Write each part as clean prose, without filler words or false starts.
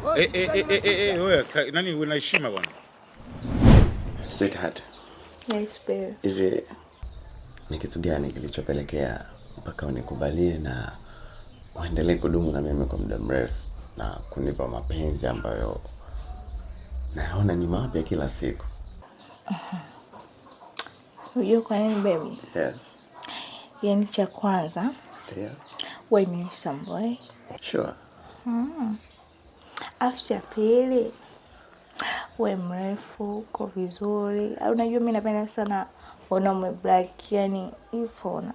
Wewe nani una heshima bwana? Sweetheart. Yes, babe. Hivi ni kitu gani kilichopelekea mpaka unikubalie na uendelee kudumu na mimi kwa muda mrefu na kunipa mapenzi ambayo naona ni mapya kila siku? Unajua kwa nini baby? Yes. Yaani cha kwanza, Yeah. wewe ni somebody. Sure. After pili, wewe mrefu, uko vizuri. Unajua mimi napenda sana wanaume black, yani hivyo na.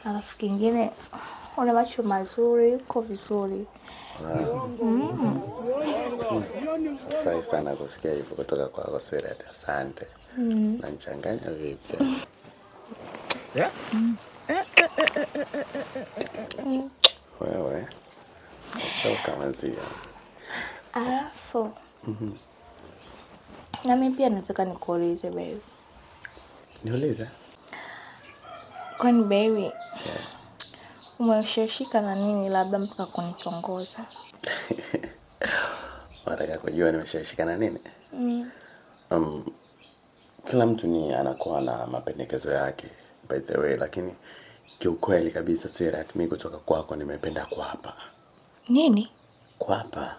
Alafu kingine, una macho mazuri, uko vizuri. Furahi sana kusikia hivyo kutoka kwako sweetheart. Asante. Unanichanganya vipi? Wewe. Choka mazia. Alafu. Na mimi pia nataka nikuulize baby. Niulize? Kwani baby? Yes. Umeshashika na nini labda mpaka kunitongoza? Unataka kujua nimeshashika na nini? Kila mtu anakuwa na mapendekezo yake by the way, lakini kiukweli kabisa sweetheart, mimi kutoka kwako nimependa kwapa. Nini? Kwapa.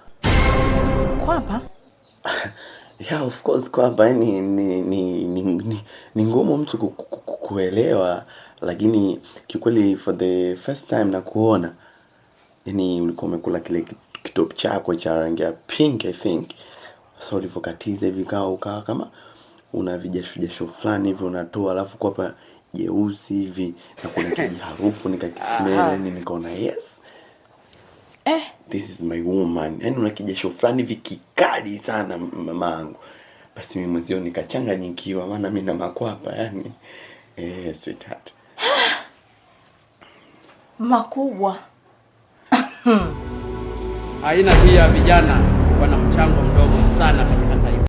Kwapa? Yeah, of course kwapa ni ngumu mtu kuelewa, lakini kiukweli for the first time na kuona yani ulikuwa umekula kile kitop chako cha rangi ya pink I think. So ulivokatiza hivi ukawa kama una vijasho fulani hivi unatoa, alafu kwa hapa jeusi hivi na kuna harufu nikakismell, nikaona yes. This is my woman. Yani una kijasho fulani hivi kikali sana mamangu. Basi mimi mwenzio nikachanganyikiwa maana mimi na makwapa yani sweetheart. Makubwa. Aina hii ya vijana wana mchango mdogo sana katika taifa.